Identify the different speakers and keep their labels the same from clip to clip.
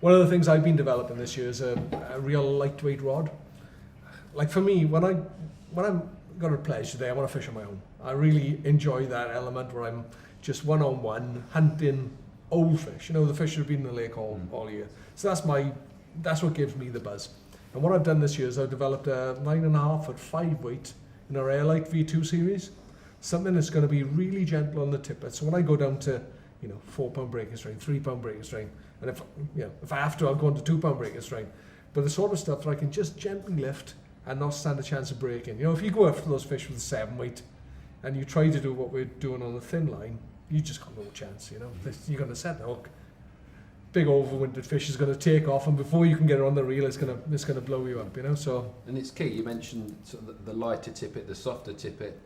Speaker 1: one of the things I've been developing this year is a real lightweight rod. Like for me, when I'm got a pleasure day, I want to fish on my own. I really enjoy that element where I'm just one-on-one hunting old fish. You know, the fish that have been in the lake all year. So that's what gives me the buzz. And what I've done this year is I've developed a 9.5 foot 5 weight in our Airlite V2 series. Something that's going to be really gentle on the tippet. So when I go down to, 4 pound breaking strain, 3 pound breaking strain, and if I have to, I'll go into 2 pound breaking strain. But the sort of stuff that I can just gently lift and not stand a chance of breaking. If you go after those fish with a 7 weight and you try to do what we're doing on the thin line, you just got no chance. You're going to set the hook. Big overwintered fish is going to take off, and before you can get it on the reel, it's going to blow you up. So.
Speaker 2: And it's key. You mentioned sort of the lighter tippet, the softer tippet,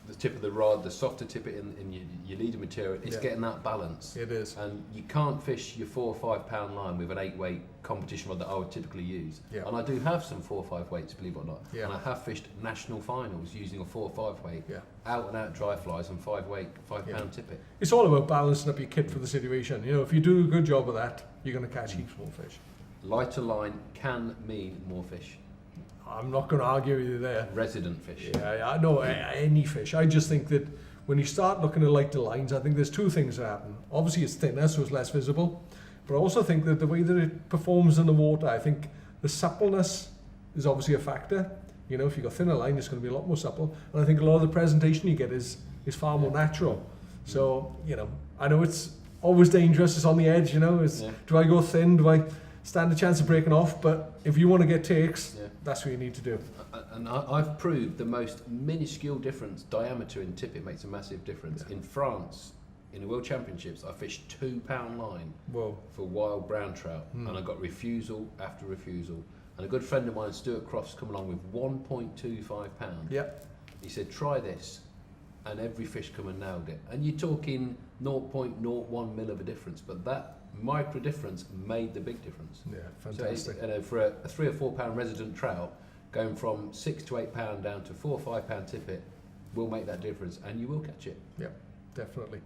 Speaker 2: the tip of the rod, the softer tippet in your leader material. It's getting that balance.
Speaker 1: It is.
Speaker 2: And you can't fish your 4 or 5 pound line with an 8 weight competition rod that I would typically use.
Speaker 1: Yeah.
Speaker 2: And I do have some 4 or 5 weights, believe it or not.
Speaker 1: Yeah.
Speaker 2: And I have fished national finals using a 4 or 5 weight, out and out dry flies and 5 pound tippet.
Speaker 1: It's all about balancing up your kit for the situation. If you do a good job of that, you're going to catch heaps more fish.
Speaker 2: Lighter line can mean more fish.
Speaker 1: I'm not going to argue with you there.
Speaker 2: Resident fish.
Speaker 1: Yeah, no, any fish. I just think that when you start looking at lighter lines, I think there's two things that happen. Obviously, it's thinner, so it's less visible. But I also think that the way that it performs in the water, I think the suppleness is obviously a factor. If you've got thinner line, it's going to be a lot more supple. And I think a lot of the presentation you get is far more natural. So, I know it's always dangerous. It's on the edge, do I go thin? Do I stand a chance of breaking off? But if you want to get takes, that's what you need to do.
Speaker 2: And I've proved the most minuscule difference, diameter in tippet makes a massive difference. In France, in the World Championships, I fished 2 pound line for wild brown trout, and I got refusal after refusal. And a good friend of mine, Stuart Crofts, come along with 1.25 pound. He said, try this, and every fish come and nailed it. And you're talking 0.01 mil of a difference, but that micro difference made the big difference.
Speaker 1: Yeah, fantastic.
Speaker 2: So for a 3 or 4 pound resident trout, going from 6 to 8 pound down to 4 or 5 pound tippet will make that difference, and you will catch it.
Speaker 1: Yeah, definitely.